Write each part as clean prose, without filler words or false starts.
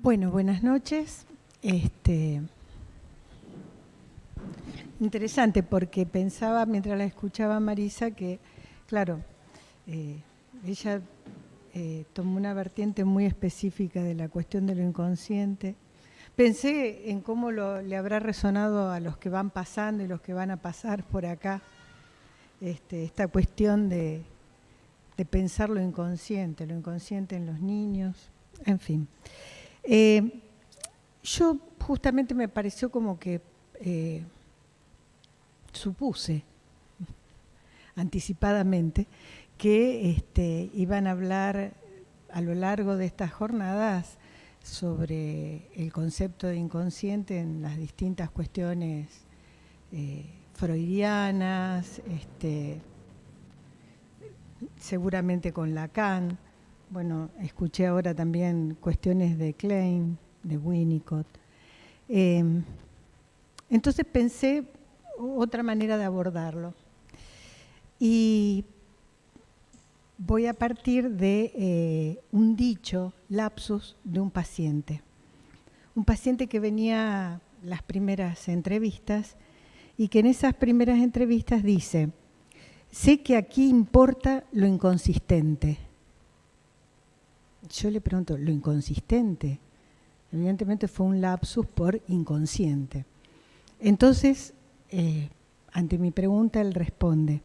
Bueno, buenas noches. Interesante porque pensaba mientras la escuchaba Marisa que, claro, ella tomó una vertiente muy específica de la cuestión de lo inconsciente. Pensé en cómo le habrá resonado a los que van pasando y los que van a pasar por acá esta cuestión de pensar lo inconsciente en los niños, en fin. Yo justamente me pareció como que supuse anticipadamente que iban a hablar a lo largo de estas jornadas sobre el concepto de inconsciente en las distintas cuestiones freudianas, seguramente con Lacan. Bueno, escuché ahora también cuestiones de Klein, de Winnicott. Entonces pensé otra manera de abordarlo. Y voy a partir de un dicho, lapsus, de un paciente. Un paciente que venía a las primeras entrevistas y que en esas primeras entrevistas dice: sé que aquí importa lo inconsistente. Yo le pregunto, ¿lo inconsistente? Evidentemente fue un lapsus por inconsciente. Entonces, ante mi pregunta, él responde: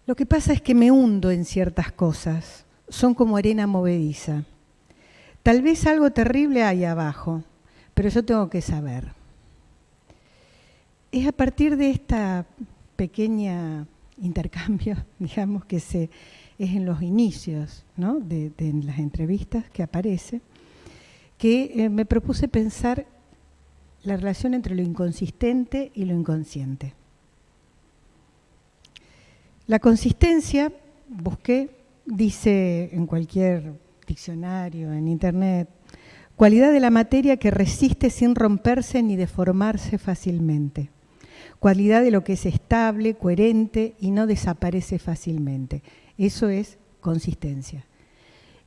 lo que pasa es que me hundo en ciertas cosas, son como arena movediza. Tal vez algo terrible hay abajo, pero yo tengo que saber. Es a partir de esta pequeña intercambio, digamos, que es en los inicios, ¿no?, de las entrevistas que aparece, que me propuse pensar la relación entre lo inconsistente y lo inconsciente. La consistencia, busqué, dice en cualquier diccionario, en internet, cualidad de la materia que resiste sin romperse ni deformarse fácilmente. Cualidad de lo que es estable, coherente y no desaparece fácilmente. Eso es consistencia.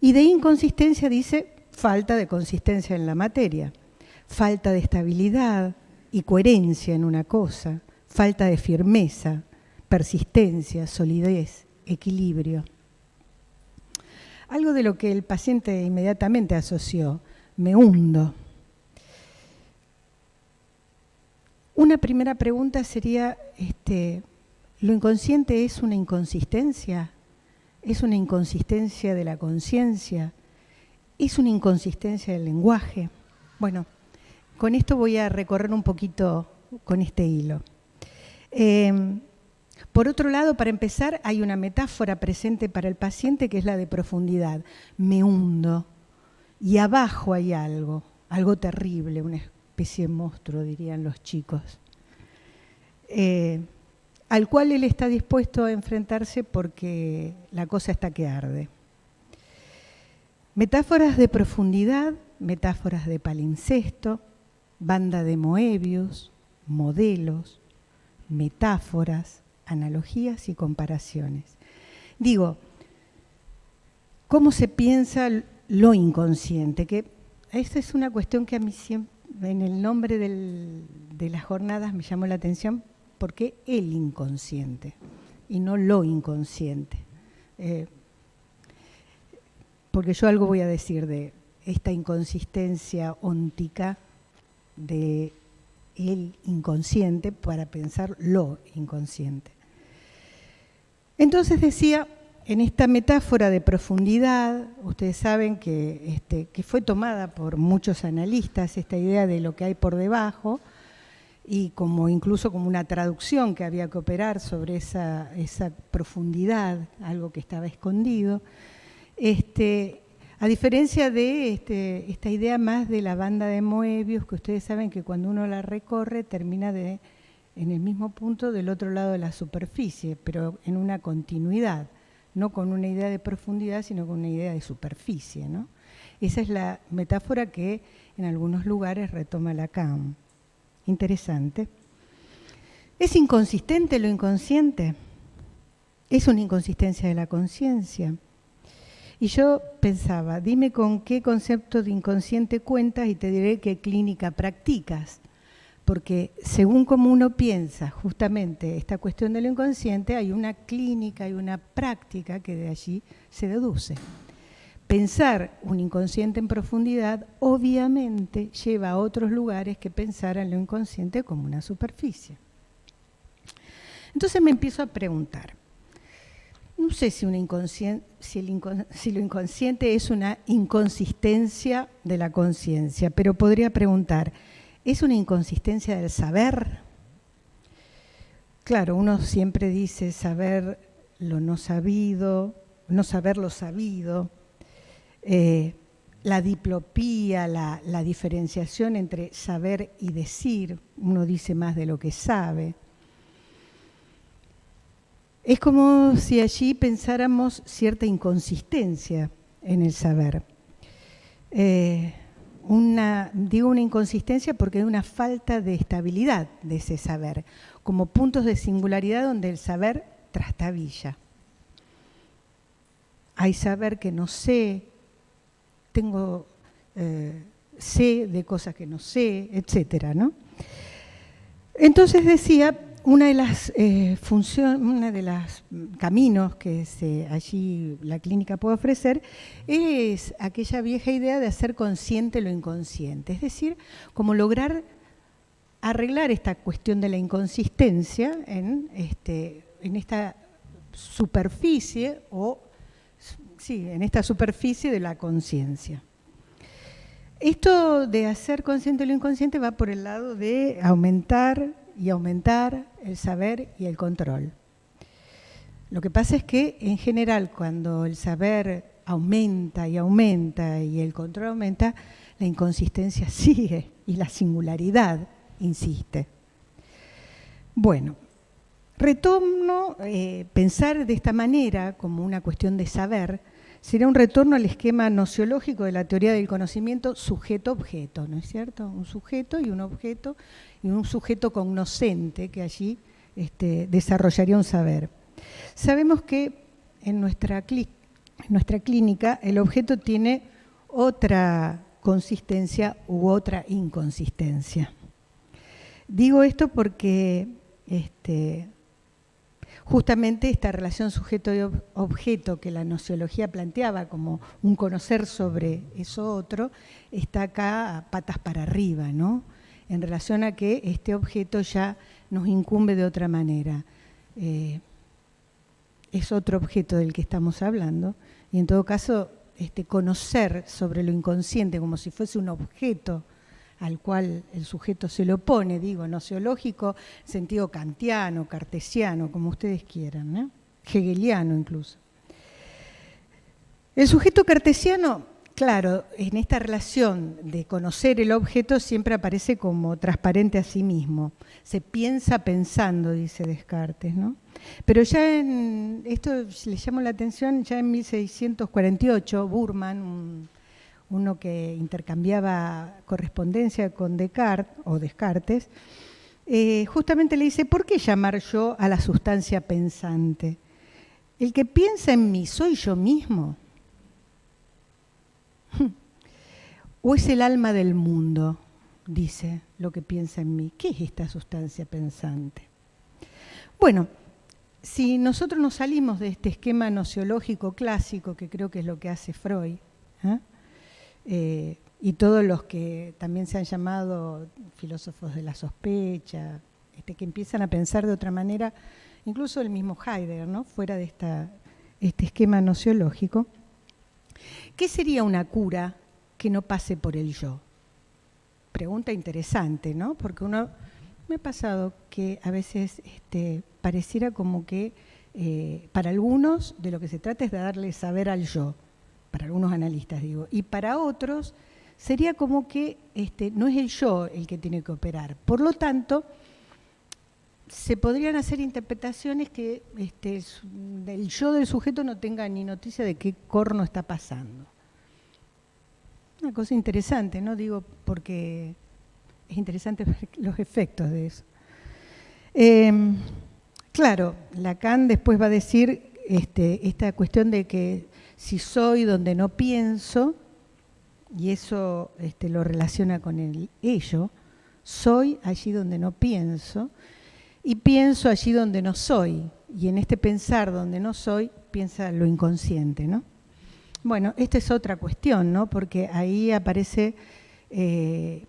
Y de inconsistencia dice falta de consistencia en la materia, falta de estabilidad y coherencia en una cosa, falta de firmeza, persistencia, solidez, equilibrio. Algo de lo que el paciente inmediatamente asoció: me hundo. Una primera pregunta sería, ¿lo inconsciente es una inconsistencia? ¿Es una inconsistencia de la conciencia? ¿Es una inconsistencia del lenguaje? Bueno, con esto voy a recorrer un poquito con este hilo. Por otro lado, para empezar, hay una metáfora presente para el paciente que es la de profundidad. Me hundo y abajo hay algo terrible, una especie de monstruo, dirían los chicos, al cual él está dispuesto a enfrentarse porque la cosa está que arde. Metáforas de profundidad, metáforas de palincesto, banda de Moebius, modelos, metáforas, analogías y comparaciones. Digo, ¿cómo se piensa lo inconsciente? Que esta es una cuestión que a mí siempre, en el nombre de las jornadas, me llamó la atención. ¿Por qué el inconsciente y no lo inconsciente? Porque yo algo voy a decir de esta inconsistencia óntica de el inconsciente para pensar lo inconsciente. Entonces decía, en esta metáfora de profundidad, ustedes saben que fue tomada por muchos analistas, esta idea de lo que hay por debajo, y incluso como una traducción que había que operar sobre esa profundidad, algo que estaba escondido. A diferencia de esta idea más de la banda de Moebius, que ustedes saben que cuando uno la recorre termina en el mismo punto del otro lado de la superficie, pero en una continuidad, no con una idea de profundidad, sino con una idea de superficie, ¿no? Esa es la metáfora que en algunos lugares retoma Lacan. Interesante. ¿Es inconsistente lo inconsciente? ¿Es una inconsistencia de la conciencia? Y yo pensaba, dime con qué concepto de inconsciente cuentas y te diré qué clínica practicas. Porque según como uno piensa justamente esta cuestión de lo inconsciente, hay una clínica, hay una práctica que de allí se deduce. Pensar un inconsciente en profundidad obviamente lleva a otros lugares que pensar en lo inconsciente como una superficie. Entonces me empiezo a preguntar, no sé si lo inconsciente es una inconsistencia de la conciencia, pero podría preguntar, ¿es una inconsistencia del saber? Claro, uno siempre dice saber lo no sabido, no saber lo sabido, la diplopía, la diferenciación entre saber y decir, uno dice más de lo que sabe. Es como si allí pensáramos cierta inconsistencia en el saber. Digo una inconsistencia porque hay una falta de estabilidad de ese saber, como puntos de singularidad donde el saber trastabilla. Hay saber que no sé, sé de cosas que no sé, etcétera, ¿no? Entonces decía, una de las caminos que allí la clínica puede ofrecer es aquella vieja idea de hacer consciente lo inconsciente, es decir, como lograr arreglar esta cuestión de la inconsistencia en esta superficie en esta superficie de la conciencia. Esto de hacer consciente lo inconsciente va por el lado de aumentar el saber y el control. Lo que pasa es que, en general, cuando el saber aumenta y el control aumenta, la inconsistencia sigue y la singularidad insiste. Bueno, retorno, pensar de esta manera, como una cuestión de saber, sería un retorno al esquema nociológico de la teoría del conocimiento sujeto-objeto, ¿no es cierto? Un sujeto y un objeto, y un sujeto cognoscente que allí desarrollaría un saber. Sabemos que en nuestra clínica el objeto tiene otra consistencia u otra inconsistencia. Digo esto porque justamente esta relación sujeto-objeto que la nociología planteaba como un conocer sobre eso otro, está acá a patas para arriba, ¿no? En relación a que este objeto ya nos incumbe de otra manera. Es otro objeto del que estamos hablando, y en todo caso, conocer sobre lo inconsciente como si fuese un objeto al cual el sujeto se lo opone, digo, nociológico, sentido kantiano, cartesiano, como ustedes quieran, ¿no? Hegeliano incluso. El sujeto cartesiano, claro, en esta relación de conocer el objeto siempre aparece como transparente a sí mismo. Se piensa pensando, dice Descartes, ¿no? Pero ya esto le llamó la atención, ya en 1648, Burman, uno que intercambiaba correspondencia con Descartes, justamente le dice, ¿por qué llamar yo a la sustancia pensante? ¿El que piensa en mí soy yo mismo? ¿O es el alma del mundo, dice, lo que piensa en mí? ¿Qué es esta sustancia pensante? Bueno, si nosotros nos salimos de este esquema nociológico clásico, que creo que es lo que hace Freud, y todos los que también se han llamado filósofos de la sospecha, que empiezan a pensar de otra manera, incluso el mismo Heidegger, ¿no? Fuera de este esquema nociológico, ¿qué sería una cura que no pase por el yo? Pregunta interesante, ¿no? Porque me ha pasado que a veces pareciera como que para algunos de lo que se trata es de darle saber al yo, para algunos analistas digo, y para otros sería como que no es el yo el que tiene que operar. Por lo tanto, se podrían hacer interpretaciones que el yo del sujeto no tenga ni noticia de qué corno está pasando. Una cosa interesante, ¿no? Digo, porque es interesante ver los efectos de eso. Claro, Lacan después va a decir esta cuestión de que si soy donde no pienso, y eso lo relaciona con el ello, soy allí donde no pienso, y pienso allí donde no soy, y en este pensar donde no soy, piensa lo inconsciente, ¿no? Bueno, esta es otra cuestión, ¿no? Porque ahí aparece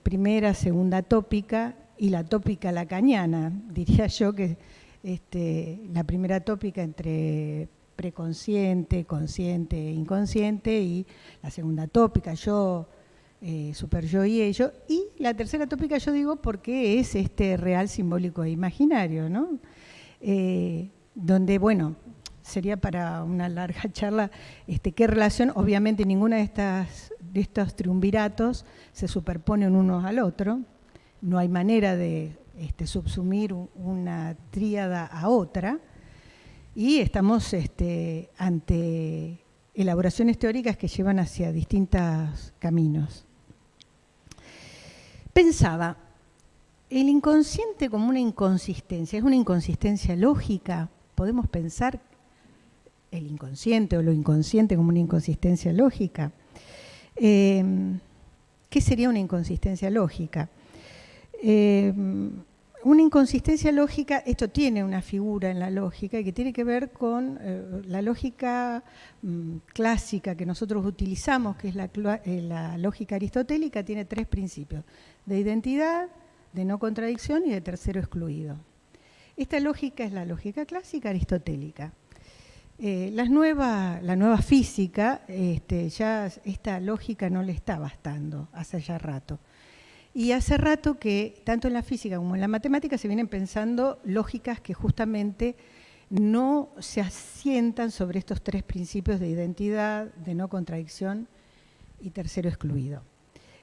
primera, segunda tópica y la tópica lacaniana. Diría yo que la primera tópica entre preconsciente, consciente e inconsciente, y la segunda tópica, yo, superyo y ello, y la tercera tópica yo digo porque es real, simbólico e imaginario, ¿no? Donde, bueno, sería para una larga charla, qué relación, obviamente ninguna de estos triunviratos se superponen unos al otro, no hay manera de subsumir una tríada a otra, y estamos ante elaboraciones teóricas que llevan hacia distintos caminos. Pensaba, el inconsciente como una inconsistencia, ¿es una inconsistencia lógica? ¿Podemos pensar el inconsciente o lo inconsciente como una inconsistencia lógica? ¿Qué sería una inconsistencia lógica? Una inconsistencia lógica, esto tiene una figura en la lógica que tiene que ver con la lógica clásica que nosotros utilizamos, que es la lógica aristotélica, tiene 3 principios: de identidad, de no contradicción y de tercero excluido. Esta lógica es la lógica clásica aristotélica. La nueva física, ya esta lógica no le está bastando hace ya rato. Y hace rato que, tanto en la física como en la matemática, se vienen pensando lógicas que justamente no se asientan sobre estos 3 principios de identidad, de no contradicción y tercero excluido.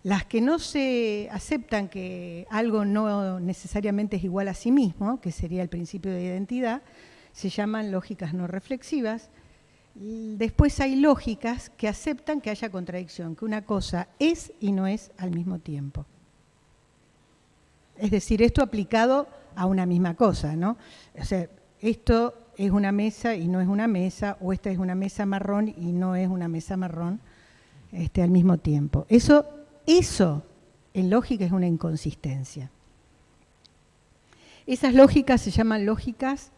Las que no se aceptan que algo no necesariamente es igual a sí mismo, que sería el principio de identidad, se llaman lógicas no reflexivas. Después hay lógicas que aceptan que haya contradicción, que una cosa es y no es al mismo tiempo. Es decir, esto aplicado a una misma cosa, ¿no? O sea, esto es una mesa y no es una mesa, o esta es una mesa marrón y no es una mesa marrón al mismo tiempo. Eso en lógica es una inconsistencia. Esas lógicas se llaman lógicas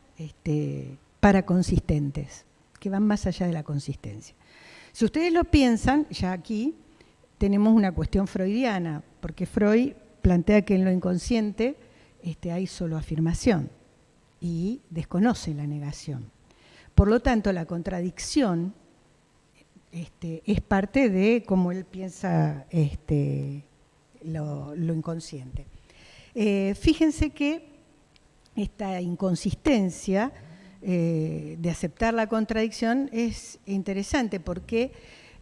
paraconsistentes, que van más allá de la consistencia. Si ustedes lo piensan, ya aquí tenemos una cuestión freudiana, porque Freud plantea que en lo inconsciente hay solo afirmación y desconoce la negación. Por lo tanto, la contradicción es parte de cómo él piensa lo inconsciente. Fíjense que esta inconsistencia de aceptar la contradicción es interesante porque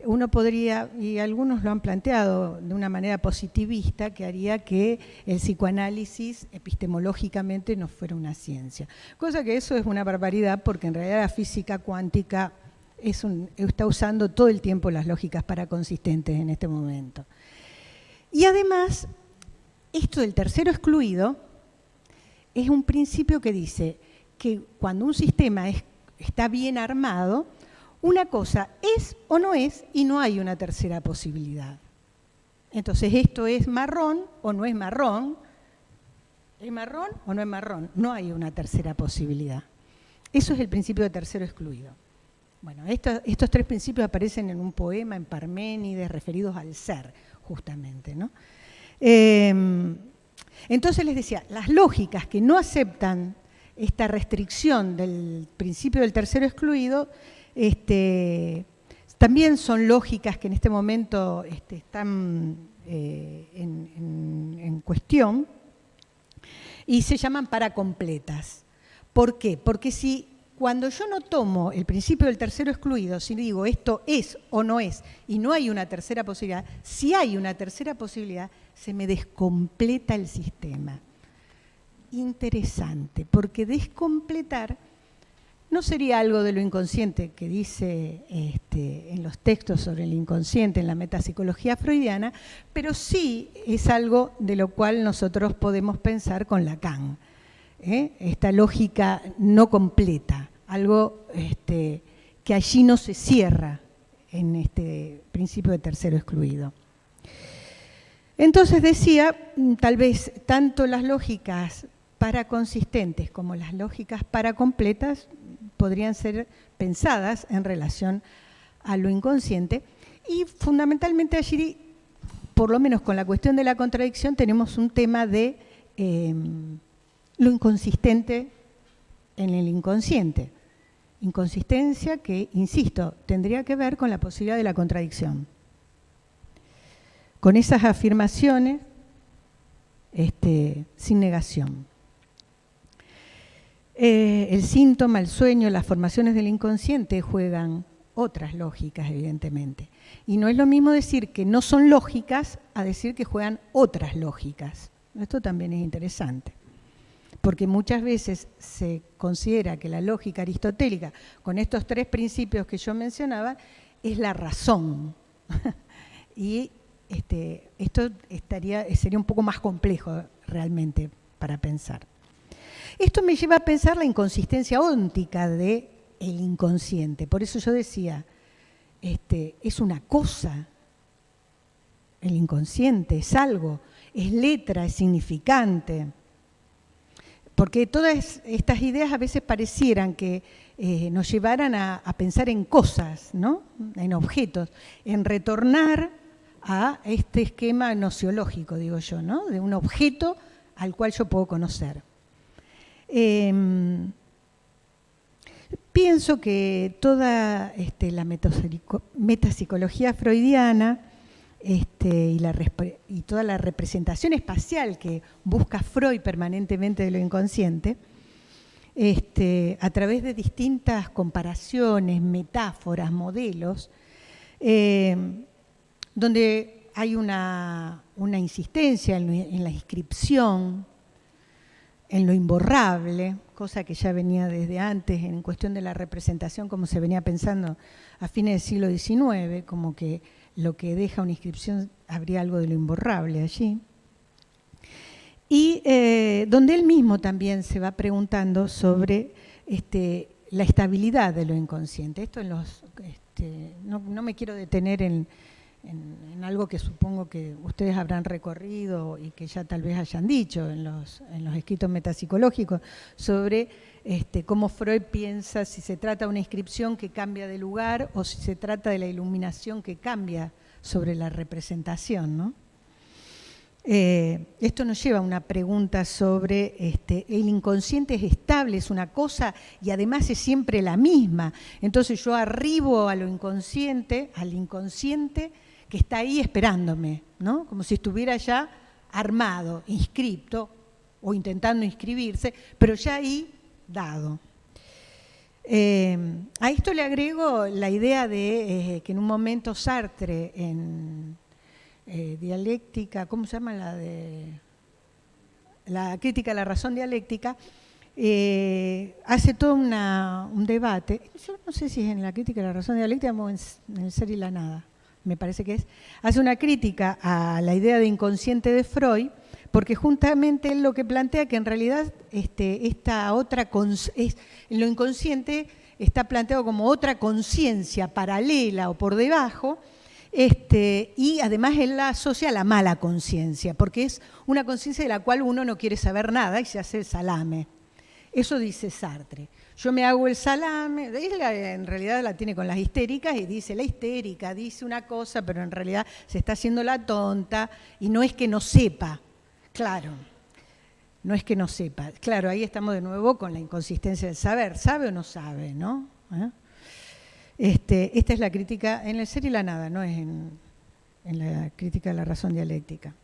uno podría, y algunos lo han planteado de una manera positivista, que haría que el psicoanálisis epistemológicamente no fuera una ciencia. Cosa que eso es una barbaridad, porque en realidad la física cuántica está usando todo el tiempo las lógicas paraconsistentes en este momento. Y además, esto del tercero excluido es un principio que dice que cuando un sistema está bien armado, una cosa es o no es y no hay una tercera posibilidad. Entonces, esto es marrón o no es marrón. ¿Es marrón o no es marrón? No hay una tercera posibilidad. Eso es el principio de tercero excluido. Bueno, estos 3 principios aparecen en un poema, en Parménides, referidos al ser, justamente, ¿no? Entonces les decía, las lógicas que no aceptan esta restricción del principio del tercero excluido, también son lógicas que en este momento están en cuestión y se llaman paracompletas. ¿Por qué? Porque cuando yo no tomo el principio del tercero excluido, si digo esto es o no es y no hay una tercera posibilidad, si hay una tercera posibilidad, se me descompleta el sistema. Interesante, porque descompletar no sería algo de lo inconsciente que dice en los textos sobre el inconsciente, en la metapsicología freudiana, pero sí es algo de lo cual nosotros podemos pensar con Lacan. Esta lógica no completa, algo que allí no se cierra en este principio de tercero excluido. Entonces decía, tal vez tanto las lógicas paraconsistentes como las lógicas paracompletas podrían ser pensadas en relación a lo inconsciente, y fundamentalmente allí, por lo menos con la cuestión de la contradicción, tenemos un tema de lo inconsistente en el inconsciente. Inconsistencia que, insisto, tendría que ver con la posibilidad de la contradicción. Con esas afirmaciones sin negación. El síntoma, el sueño, las formaciones del inconsciente juegan otras lógicas, evidentemente. Y no es lo mismo decir que no son lógicas a decir que juegan otras lógicas. Esto también es interesante, porque muchas veces se considera que la lógica aristotélica, con estos tres principios que yo mencionaba, es la razón. Y esto sería un poco más complejo realmente para pensar. Esto me lleva a pensar la inconsistencia óntica del inconsciente. Por eso yo decía, es una cosa, el inconsciente es algo, es letra, es significante. Porque todas estas ideas a veces parecieran que nos llevaran a pensar en cosas, ¿no? En objetos, en retornar a este esquema nociológico, digo yo, ¿no? De un objeto al cual yo puedo conocer. Pienso que toda la metapsicología freudiana y toda la representación espacial que busca Freud permanentemente de lo inconsciente, a través de distintas comparaciones, metáforas, modelos, donde hay una insistencia en la inscripción, en lo imborrable, cosa que ya venía desde antes en cuestión de la representación, como se venía pensando a fines del siglo XIX, como que lo que deja una inscripción habría algo de lo imborrable allí. Y donde él mismo también se va preguntando sobre la estabilidad de lo inconsciente. Esto no me quiero detener en algo que supongo que ustedes habrán recorrido y que ya tal vez hayan dicho en los escritos metapsicológicos sobre cómo Freud piensa si se trata de una inscripción que cambia de lugar o si se trata de la iluminación que cambia sobre la representación, ¿no? Esto nos lleva a una pregunta sobre el inconsciente es estable, es una cosa y además es siempre la misma. Entonces yo arribo a lo inconsciente, al inconsciente que está ahí esperándome, ¿no? Como si estuviera ya armado, inscripto o intentando inscribirse, pero ya ahí dado. A esto le agrego la idea de que en un momento Sartre en dialéctica, ¿cómo se llama? La crítica a la razón dialéctica, hace todo un debate. Yo no sé si es en la crítica a la razón dialéctica o en el ser y la nada, me parece que es. Hace una crítica a la idea de inconsciente de Freud, porque justamente él lo que plantea que en realidad lo inconsciente está planteado como otra conciencia paralela o por debajo, y además él la asocia a la mala conciencia, porque es una conciencia de la cual uno no quiere saber nada y se hace el salame. Eso dice Sartre. Yo me hago el salame, él en realidad la tiene con las histéricas y dice, la histérica dice una cosa, pero en realidad se está haciendo la tonta y no es que no sepa. Claro, no es que no sepa. Claro, ahí estamos de nuevo con la inconsistencia del saber. ¿Sabe o no sabe, no? Esta es la crítica en el ser y la nada, no es en la crítica de la razón dialéctica.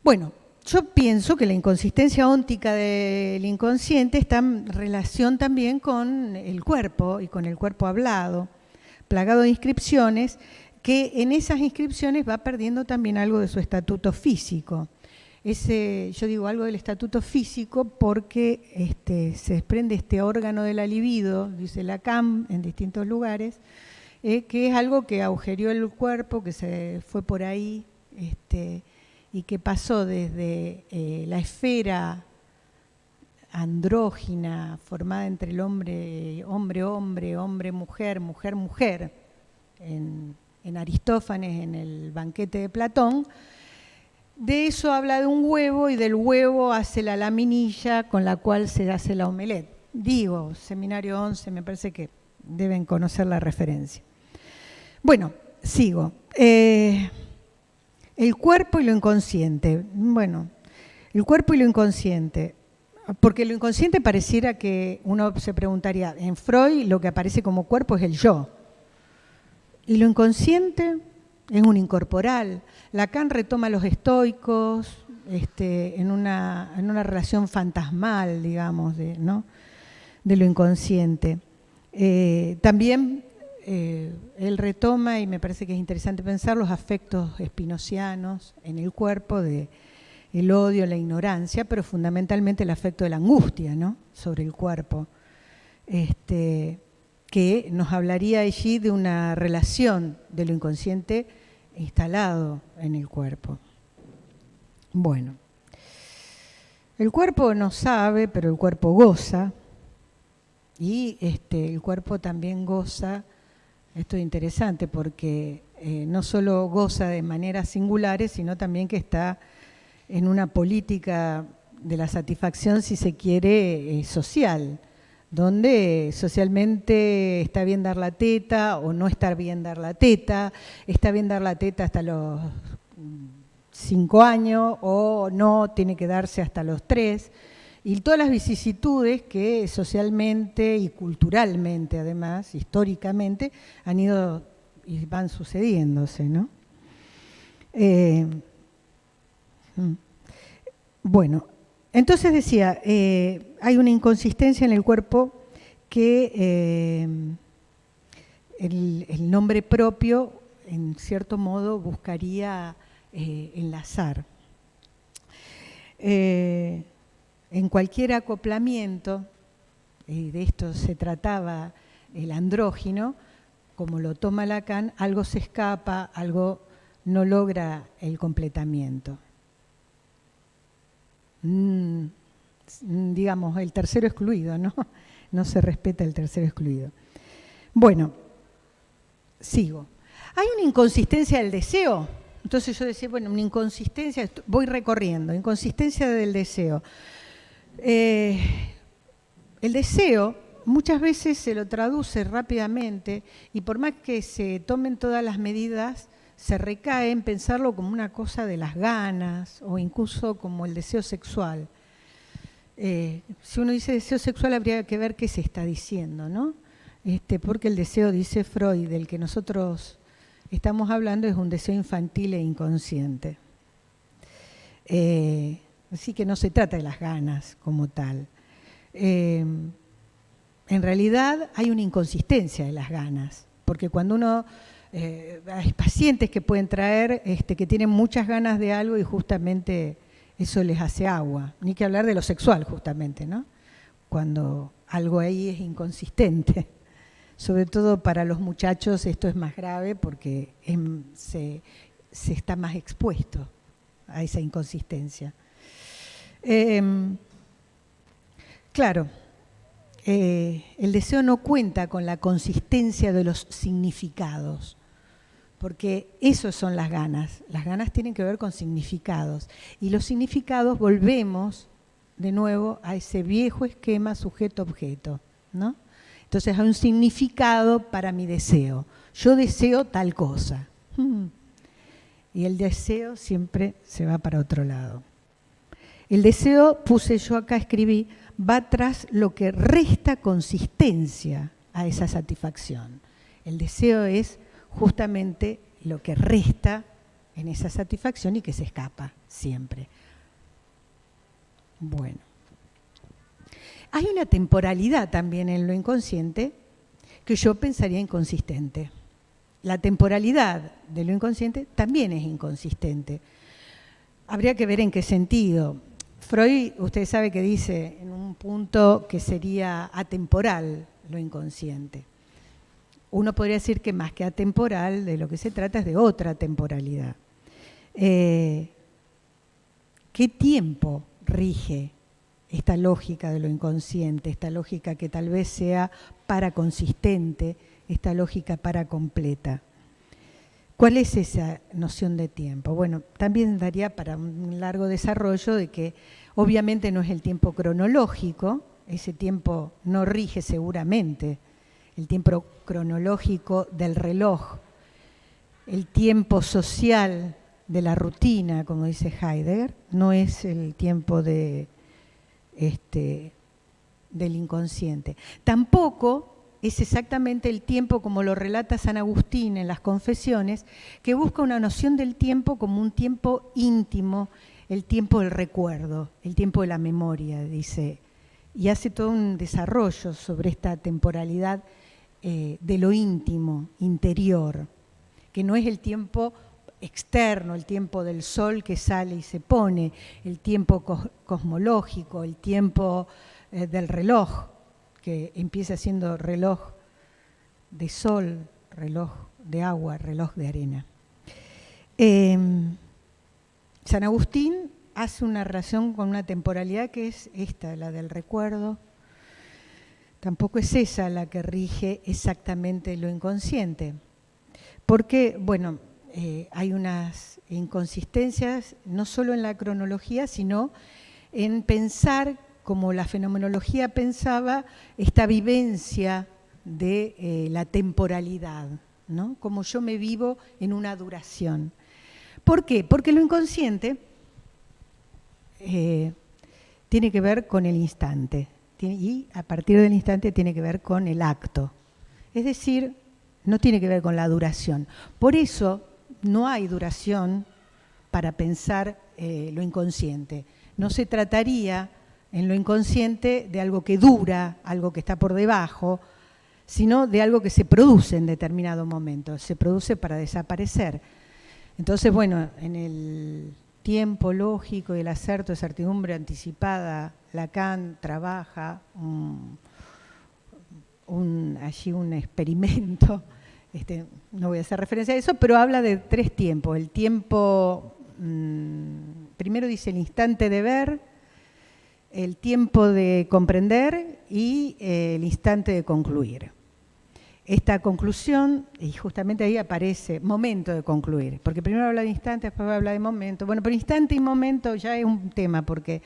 Bueno, yo pienso que la inconsistencia óntica del inconsciente está en relación también con el cuerpo y con el cuerpo hablado, plagado de inscripciones, que en esas inscripciones va perdiendo también algo de su estatuto físico. Yo digo algo del estatuto físico porque se desprende este órgano de la libido, dice Lacan en distintos lugares, que es algo que agujereó el cuerpo, que se fue por ahí y que pasó desde la esfera andrógina, formada entre el hombre, mujer, en Aristófanes, en el banquete de Platón, de eso habla de un huevo y del huevo hace la laminilla con la cual se hace la omelette. Digo, Seminario 11, me parece que deben conocer la referencia. Bueno, sigo. El cuerpo y lo inconsciente. Bueno, el cuerpo y lo inconsciente. Porque lo inconsciente pareciera que uno se preguntaría, en Freud lo que aparece como cuerpo es el yo. Y lo inconsciente es un incorporal. Lacan retoma a los estoicos en una relación fantasmal, digamos, ¿no?, de lo inconsciente. También él retoma, y me parece que es interesante pensar, los afectos espinocianos en el cuerpo, de el odio, la ignorancia, pero fundamentalmente el afecto de la angustia, ¿no?, sobre el cuerpo, que nos hablaría allí de una relación de lo inconsciente instalado en el cuerpo. Bueno, el cuerpo no sabe, pero el cuerpo goza, y el cuerpo también goza. Esto es interesante porque no solo goza de maneras singulares, sino también que está en una política de la satisfacción, si se quiere, social, donde socialmente está bien dar la teta o no está bien dar la teta, está bien dar la teta hasta los 5 años o no, tiene que darse hasta los 3, y todas las vicisitudes que socialmente y culturalmente, además, históricamente, han ido y van sucediéndose, ¿no? Bueno, entonces decía, hay una inconsistencia en el cuerpo que el nombre propio, en cierto modo, buscaría enlazar. En cualquier acoplamiento, y de esto se trataba el andrógino, como lo toma Lacan, algo se escapa, algo no logra el completamiento. Digamos, el tercero excluido, ¿no? No se respeta el tercero excluido. Bueno, sigo. Hay una inconsistencia del deseo. Entonces yo decía, bueno, una inconsistencia, voy recorriendo, inconsistencia del deseo. El deseo muchas veces se lo traduce rápidamente y por más que se tomen todas las medidas, se recae en pensarlo como una cosa de las ganas o incluso como el deseo sexual. Si uno dice deseo sexual, habría que ver qué se está diciendo, ¿no? Porque el deseo, dice Freud, del que nosotros estamos hablando, es un deseo infantil e inconsciente. Así que no se trata de las ganas como tal. En realidad hay una inconsistencia de las ganas, porque cuando uno... hay pacientes que pueden traer, que tienen muchas ganas de algo y justamente eso les hace agua. Ni que hablar de lo sexual, justamente, ¿no? Cuando algo ahí es inconsistente. Sobre todo para los muchachos esto es más grave porque se está más expuesto a esa inconsistencia. Claro, el deseo no cuenta con la consistencia de los significados, porque eso son las ganas. Las ganas tienen que ver con significados. Y los significados, volvemos de nuevo a ese viejo esquema sujeto-objeto, ¿no? Entonces hay un significado para mi deseo. Yo deseo tal cosa. Y el deseo siempre se va para otro lado. El deseo, puse yo acá, escribí, va tras lo que resta consistencia a esa satisfacción. El deseo es justamente lo que resta en esa satisfacción y que se escapa siempre. Bueno. Hay una temporalidad también en lo inconsciente que yo pensaría inconsistente. La temporalidad de lo inconsciente también es inconsistente. Habría que ver en qué sentido. Freud, usted sabe que dice en un punto que sería atemporal lo inconsciente. Uno podría decir que más que atemporal, de lo que se trata es de otra temporalidad. ¿Qué tiempo rige esta lógica de lo inconsciente, esta lógica que tal vez sea paraconsistente, esta lógica paracompleta. ¿Cuál es esa noción de tiempo? Bueno, también daría para un largo desarrollo de que obviamente no es el tiempo cronológico, ese tiempo no rige seguramente el tiempo cronológico del reloj, el tiempo social de la rutina, como dice Heidegger, no es el tiempo del inconsciente. Tampoco es exactamente el tiempo como lo relata San Agustín en las Confesiones, que busca una noción del tiempo como un tiempo íntimo, el tiempo del recuerdo, el tiempo de la memoria, dice, y hace todo un desarrollo sobre esta temporalidad de lo íntimo, interior, que no es el tiempo externo, el tiempo del sol que sale y se pone, el tiempo cosmológico, el tiempo del reloj, que empieza siendo reloj de sol, reloj de agua, reloj de arena. San Agustín hace una relación con una temporalidad que es esta, la del recuerdo. Tampoco es esa la que rige exactamente lo inconsciente, porque, bueno, hay unas inconsistencias no solo en la cronología, sino en pensar, como la fenomenología pensaba, esta vivencia de la temporalidad, ¿no? Como yo me vivo en una duración. ¿Por qué? Porque lo inconsciente tiene que ver con el instante, y a partir del instante tiene que ver con el acto. Es decir, no tiene que ver con la duración. Por eso no hay duración para pensar lo inconsciente. No se trataría en lo inconsciente de algo que dura, algo que está por debajo, sino de algo que se produce en determinado momento, se produce para desaparecer. Entonces, bueno, en el tiempo lógico y el acerto de certidumbre anticipada, Lacan trabaja allí un experimento, no voy a hacer referencia a eso, pero habla de tres tiempos. El tiempo, primero dice el instante de ver, el tiempo de comprender y el instante de concluir. Esta conclusión, y justamente ahí aparece momento de concluir, porque primero habla de instante, después habla de momento. Bueno, pero instante y momento ya es un tema, porque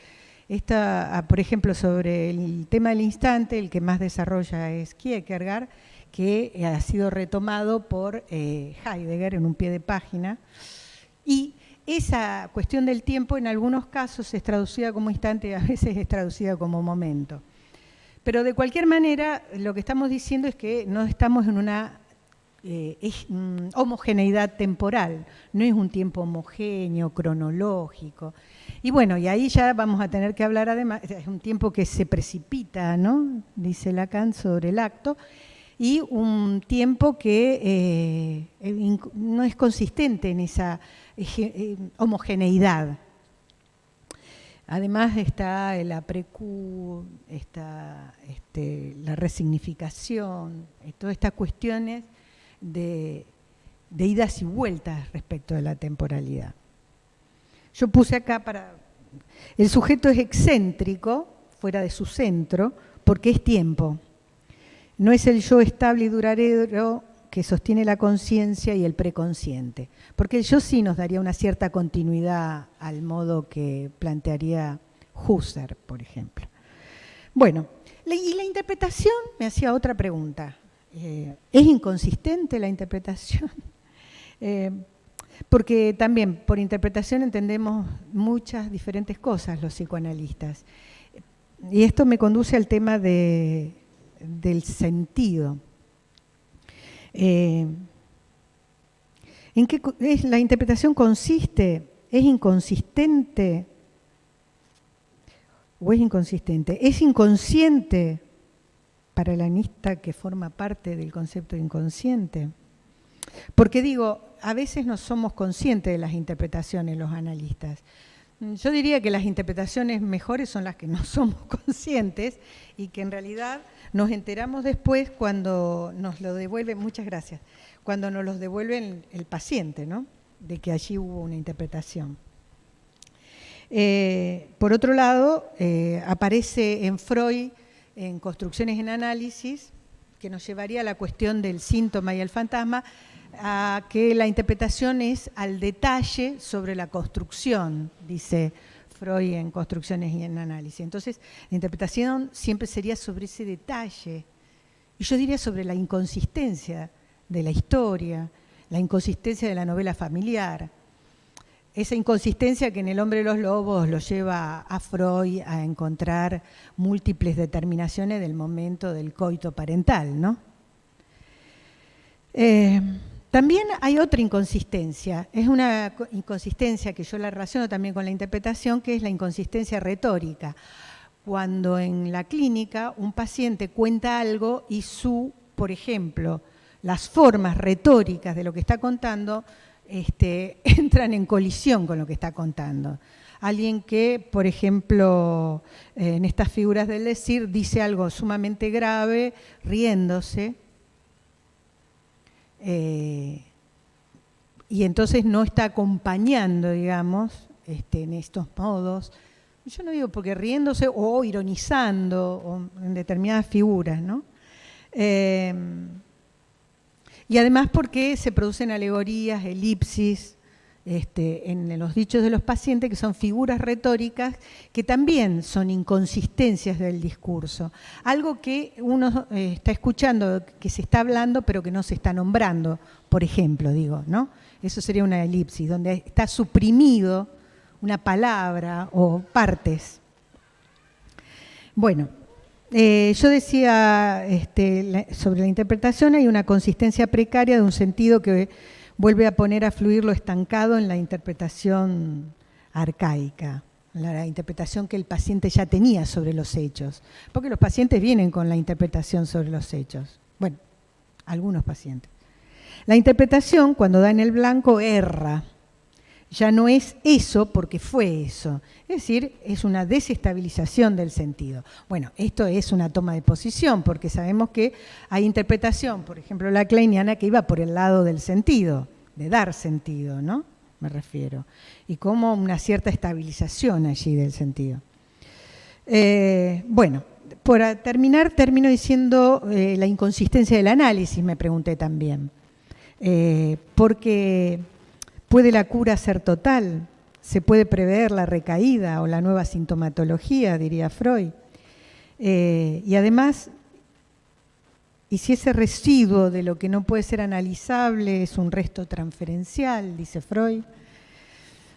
por ejemplo, sobre el tema del instante, el que más desarrolla es Kierkegaard, que ha sido retomado por Heidegger en un pie de página, y esa cuestión del tiempo en algunos casos es traducida como instante y a veces es traducida como momento. Pero de cualquier manera, lo que estamos diciendo es que no estamos en una homogeneidad temporal, no es un tiempo homogéneo, cronológico. Y bueno, y ahí ya vamos a tener que hablar además, es un tiempo que se precipita, ¿no? Dice Lacan sobre el acto, y un tiempo que no es consistente en esa homogeneidad. Además está el après-coup, está la resignificación, todas estas cuestiones de idas y vueltas respecto de la temporalidad. Yo puse acá el sujeto es excéntrico, fuera de su centro, porque es tiempo. No es el yo estable y duradero que sostiene la conciencia y el preconsciente. Porque el yo sí nos daría una cierta continuidad al modo que plantearía Husserl, por ejemplo. Bueno, y la interpretación me hacía otra pregunta. ¿Es inconsistente la interpretación? Porque también por interpretación entendemos muchas diferentes cosas los psicoanalistas. Y esto me conduce al tema del sentido. ¿En qué la interpretación consiste? ¿Es inconsistente o es inconsistente? ¿Es inconsciente para el analista que forma parte del concepto de inconsciente? Porque digo, a veces no somos conscientes de las interpretaciones los analistas. Yo diría que las interpretaciones mejores son las que no somos conscientes y que en realidad nos enteramos después cuando nos lo devuelven, muchas gracias, cuando nos los devuelven el paciente, ¿no? De que allí hubo una interpretación. Por otro lado, aparece en Freud, en Construcciones en Análisis, que nos llevaría a la cuestión del síntoma y el fantasma, a que la interpretación es al detalle sobre la construcción, dice Freud en Construcciones y en Análisis. Entonces, la interpretación siempre sería sobre ese detalle. Y yo diría sobre la inconsistencia de la historia, la inconsistencia de la novela familiar. Esa inconsistencia que en El hombre de los lobos lo lleva a Freud a encontrar múltiples determinaciones del momento del coito parental, ¿no? También hay otra inconsistencia, es una inconsistencia que yo la relaciono también con la interpretación, que es la inconsistencia retórica. Cuando en la clínica un paciente cuenta algo y por ejemplo, las formas retóricas de lo que está contando entran en colisión con lo que está contando. Alguien que, por ejemplo, en estas figuras del decir, dice algo sumamente grave, riéndose, y entonces no está acompañando, digamos, en estos modos. Yo no digo porque riéndose o ironizando o en determinadas figuras, ¿no? Y además porque se producen alegorías, elipsis, en los dichos de los pacientes, que son figuras retóricas que también son inconsistencias del discurso. Algo que uno está escuchando, que se está hablando, pero que no se está nombrando, por ejemplo, digo, ¿no? Eso sería una elipsis, donde está suprimido una palabra o partes. Bueno, yo decía sobre la interpretación, hay una consistencia precaria de un sentido que vuelve a poner a fluir lo estancado en la interpretación arcaica, la interpretación que el paciente ya tenía sobre los hechos, porque los pacientes vienen con la interpretación sobre los hechos. Bueno, algunos pacientes. La interpretación, cuando da en el blanco, erra. Ya no es eso porque fue eso. Es decir, es una desestabilización del sentido. Bueno, esto es una toma de posición, porque sabemos que hay interpretación, por ejemplo, la kleiniana, que iba por el lado del sentido, de dar sentido, ¿no? Me refiero. Y como una cierta estabilización allí del sentido. Bueno, para terminar, termino diciendo la inconsistencia del análisis, me pregunté también. Porque ¿puede la cura ser total? ¿Se puede prever la recaída o la nueva sintomatología, diría Freud? Y además, ¿y si ese residuo de lo que no puede ser analizable es un resto transferencial, dice Freud?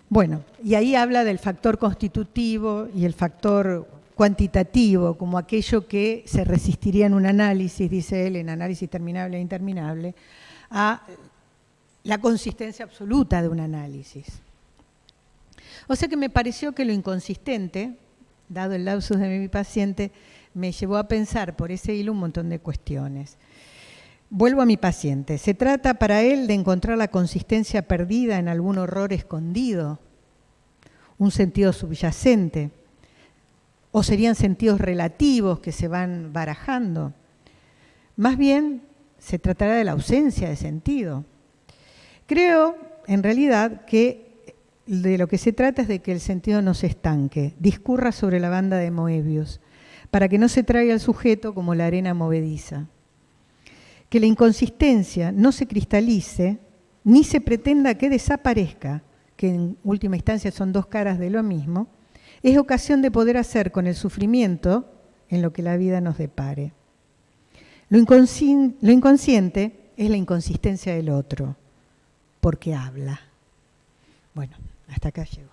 Bueno, y ahí habla del factor constitutivo y el factor cuantitativo, como aquello que se resistiría en un análisis, dice él, en análisis terminable e interminable, a la consistencia absoluta de un análisis. O sea que me pareció que lo inconsistente, dado el lapsus de mi paciente, me llevó a pensar por ese hilo un montón de cuestiones. Vuelvo a mi paciente. ¿Se trata para él de encontrar la consistencia perdida en algún horror escondido? ¿Un sentido subyacente? ¿O serían sentidos relativos que se van barajando? Más bien, se tratará de la ausencia de sentido. Creo, en realidad, que de lo que se trata es de que el sentido no se estanque, discurra sobre la banda de Moebius, para que no se traiga al sujeto como la arena movediza. Que la inconsistencia no se cristalice, ni se pretenda que desaparezca, que en última instancia son dos caras de lo mismo, es ocasión de poder hacer con el sufrimiento en lo que la vida nos depare. Lo inconsciente es la inconsistencia del otro, porque habla. Bueno, hasta acá llego.